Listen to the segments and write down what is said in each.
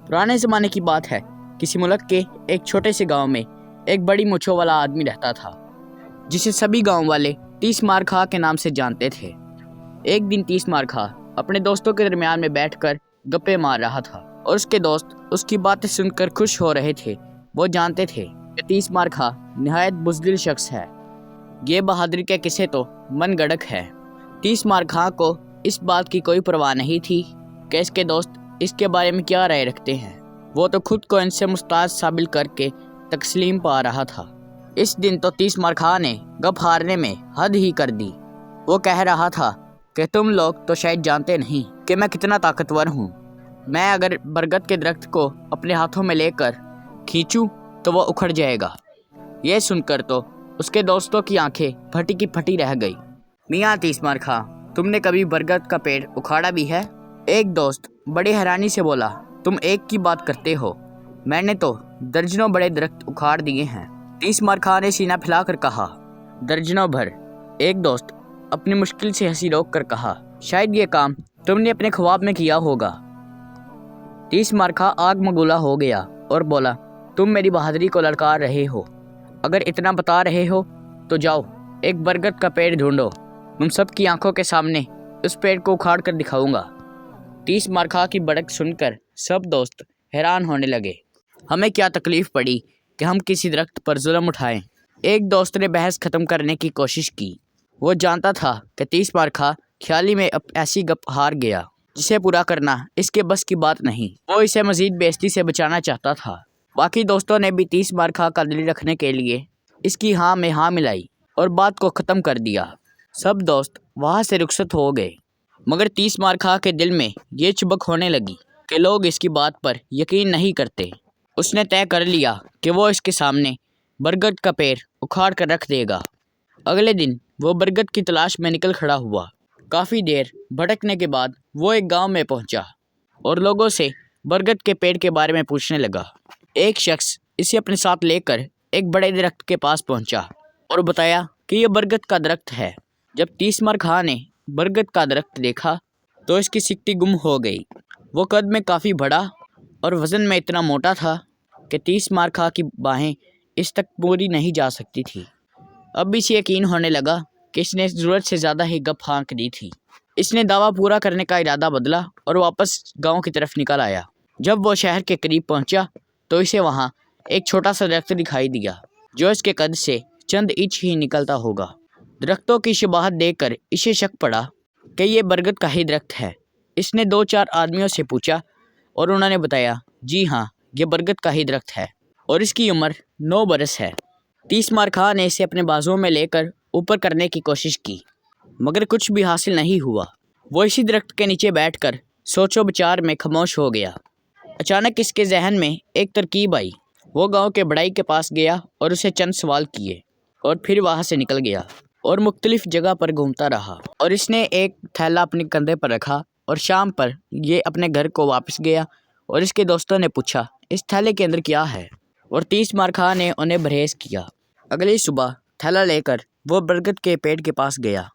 पुराने ज़माने की बात है। किसी मुल्क के एक छोटे से गांव में एक बड़ी मूंछों वाला आदमी रहता था, जिसे सभी गांव वाले तीस मार खा के नाम से जानते थे। एक दिन तीस मार खा अपने दोस्तों के दरमियान में बैठकर गप्पे मार रहा था और उसके दोस्त उसकी बातें सुनकर खुश हो रहे थे। वो जानते थे कि तीस मार खा निहायत बुज़दिल शख्स है। ये बहादुरी के किस्से तो मन गढ़ंत है। तीस मार खा को इस बात की कोई परवाह नहीं थी कि इसके दोस्त इसके बारे में क्या राय रखते हैं। वो तो खुद को इनसे मुस्ताद साबित करके तस्लीम पा रहा था। इस दिन तो तीस मार खा ने गप हारने में हद ही कर दी। वो कह रहा था कि तुम लोग तो शायद जानते नहीं कि मैं कितना ताकतवर हूँ। मैं अगर बरगद के दरख्त को अपने हाथों में लेकर खींचूं तो वो उखड़ जाएगा। ये सुनकर तो उसके दोस्तों की आंखें फटी की फटी रह गई। मियाँ तीस मार खा, तुमने कभी बरगद का पेड़ उखाड़ा भी है? एक दोस्त बड़ी हैरानी से बोला, तुम एक की बात करते हो, मैंने तो दर्जनों बड़े दरख्त उखाड़ दिए हैं। तीस मार खा ने सीना फैलाकर कहा, दर्जनों भर? एक दोस्त अपनी मुश्किल से हंसी रोक कर कहा, शायद ये काम तुमने अपने ख्वाब में किया होगा। तीस मार खा आग मगोला हो गया और बोला, तुम मेरी बहादुरी को ललकार रहे हो। अगर इतना बता रहे हो तो जाओ एक बरगद का पेड़ ढूंढो। तुम सब की आंखों के सामने उस पेड़ को उखाड़ कर दिखाऊंगा। तीस मार खा की बड़क सुनकर सब दोस्त हैरान होने लगे। हमें क्या तकलीफ पड़ी कि हम किसी दरख्त पर जुल्म उठाएं? एक दोस्त ने बहस खत्म करने की कोशिश की। वो जानता था कि तीस मार खा ख्याली में अब ऐसी गप हार गया जिसे पूरा करना इसके बस की बात नहीं। वो इसे मजीद बेइज्जती से बचाना चाहता था। बाकी दोस्तों ने भी तीस मार खा का दिल रखने के लिए इसकी हाँ में हाँ मिलाई और बात को ख़त्म कर दिया। सब दोस्त वहाँ से रुखसत हो गए, मगर तीस मार खा के दिल में ये चुभक होने लगी कि लोग इसकी बात पर यकीन नहीं करते। उसने तय कर लिया कि वो इसके सामने बरगद का पेड़ उखाड़ कर रख देगा। अगले दिन वो बरगद की तलाश में निकल खड़ा हुआ। काफ़ी देर भटकने के बाद वो एक गांव में पहुंचा और लोगों से बरगद के पेड़ के बारे में पूछने लगा। एक शख्स इसे अपने साथ लेकर एक बड़े दरख्त के पास पहुंचा और बताया कि यह बरगद का दरख्त है। जब तीस मार खा ने बरगद का दरख्त देखा तो इसकी सिकटी गुम हो गई। वो कद में काफ़ी बड़ा और वज़न में इतना मोटा था कि तीस मार खा की बाहें इस तक पूरी नहीं जा सकती थी। अब इसे यकीन होने लगा कि इसने ज़रूरत से ज़्यादा ही गप हाँक दी थी। इसने दावा पूरा करने का इरादा बदला और वापस गांव की तरफ निकल आया। जब वो शहर के करीब पहुंचा तो इसे वहां एक छोटा सा दरख्त दिखाई दिया जो इसके कद से चंद इंच ही निकलता होगा। दरख्तों की शबाहत देखकर इसे शक पड़ा कि ये बरगद का ही दरख्त है। इसने दो चार आदमियों से पूछा और उन्होंने बताया, जी हाँ, ये बरगद का ही दरख्त है और इसकी उम्र 9 बरस है। तीस मार खा ने इसे अपने बाजुओं में लेकर ऊपर करने की कोशिश की, मगर कुछ भी हासिल नहीं हुआ। वो इसी दरख्त के नीचे बैठकर सोचो विचार में खामोश हो गया। अचानक इसके जहन में एक तरकीब आई। वो गांव के बड़ाई के पास गया और उसे चंद सवाल किए और फिर वहां से निकल गया और मुख्तलिफ जगह पर घूमता रहा। और इसने एक थैला अपने कंधे पर रखा और शाम पर ये अपने घर को वापस गया और इसके दोस्तों ने पूछा, इस थैले के अंदर क्या है? और तीस मार खा ने उन्हें बरहेज किया। अगली सुबह थैला लेकर वो बरगद के पेड़ के पास गया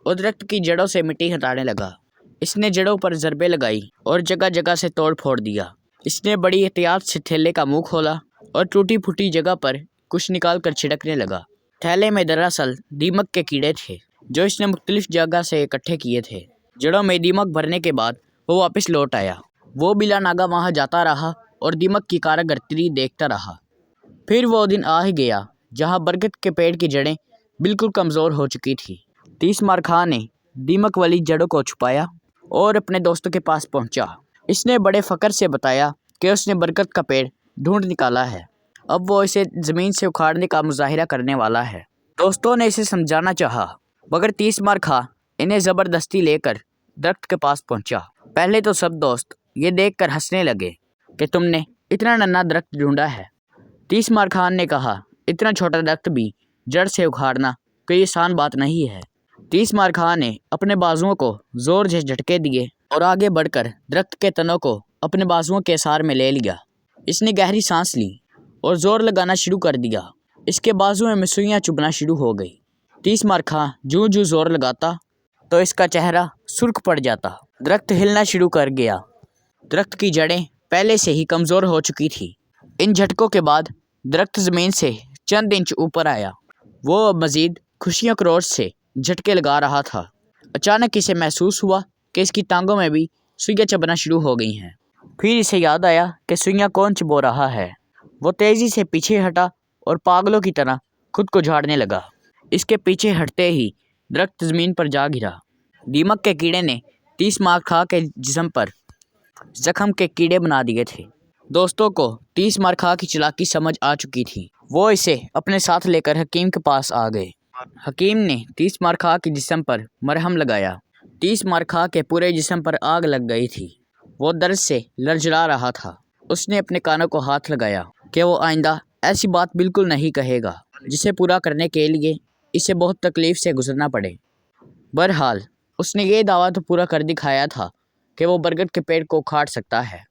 और दरख्त की जड़ों से मिट्टी हटाने लगा। इसने जड़ों पर ज़रबे लगाई और जगह जगह से तोड़ फोड़ दिया। इसने बड़ी एहतियात से थैले का मुंह खोला और टूटी फूटी जगह पर कुछ निकाल कर छिड़कने लगा। थैले में दरअसल दीमक के कीड़े थे जो इसने मुख्तलिफ जगह से इकट्ठे किए थे। जड़ों में दीमक भरने के बाद वो वापस लौट आया। वो बिला नागा वहाँ जाता रहा और दीमक की कारागर्दगी देखता रहा। फिर वो दिन आ ही गया जहाँ बरगद के पेड़ की जड़ें बिल्कुल कमज़ोर हो चुकी थी। तीस मार खा ने दीमक वाली जड़ों को छुपाया और अपने दोस्तों के पास पहुंचा। इसने बड़े फ़ख्र से बताया कि उसने बरगद का पेड़ ढूंढ निकाला है। अब वो इसे ज़मीन से उखाड़ने का मुजाहिरा करने वाला है। दोस्तों ने इसे समझाना चाहा, मगर तीस मार खा इन्हें ज़बरदस्ती लेकर दरख्त के पास पहुंचा। पहले तो सब दोस्त ये देखकर हंसने लगे कि तुमने इतना नन्हा दरख्त ढूंढा है। तीस मार खान ने कहा, इतना छोटा दरख्त भी जड़ से उखाड़ना कोई आसान बात नहीं है। तीस मार खा ने अपने बाजुओं को जोर से झटके दिए और आगे बढ़कर दरख्त के तनों को अपने बाजुओं के आसार में ले लिया। इसने गहरी सांस ली और जोर लगाना शुरू कर दिया। इसके बाजुओं में सुइयां चुभना शुरू हो गई। तीस मार खा जूं जूं जोर लगाता तो इसका चेहरा सुर्ख पड़ जाता। दरख्त हिलना शुरू कर गया। दरख्त की जड़ें पहले से ही कमज़ोर हो चुकी थी। इन झटकों के बाद दरख्त ज़मीन से चंद इंच ऊपर आया। वो अब मज़ीद खुशियों के रोश से झटके लगा रहा था। अचानक इसे महसूस हुआ कि इसकी टांगों में भी सुइयाँ चुभना शुरू हो गई हैं। फिर इसे याद आया कि सुइयाँ कौन चुभो रहा है। वो तेज़ी से पीछे हटा और पागलों की तरह खुद को झाड़ने लगा। इसके पीछे हटते ही दरख्त ज़मीन पर जा गिरा। दीमक के कीड़े ने 30 मार खा के जिस्म पर जख्म के कीड़े बना दिए थे। दोस्तों को 30 मार खा की चालाकी समझ आ चुकी थी। वो इसे अपने साथ लेकर हकीम के पास आ गए। हकीम ने 30 मार खा के जिस्म पर मरहम लगाया। 30 मार खा के पूरे जिस्म पर आग लग गई थी। वो दर्द से लड़झड़ा रहा था। उसने अपने कानों को हाथ लगाया कि वो आइंदा ऐसी बात बिल्कुल नहीं कहेगा जिसे पूरा करने के लिए इसे बहुत तकलीफ़ से गुजरना पड़े। बहरहाल उसने ये दावा तो पूरा कर दिखाया था कि वो बरगद के पेड़ को उखाड़ सकता है।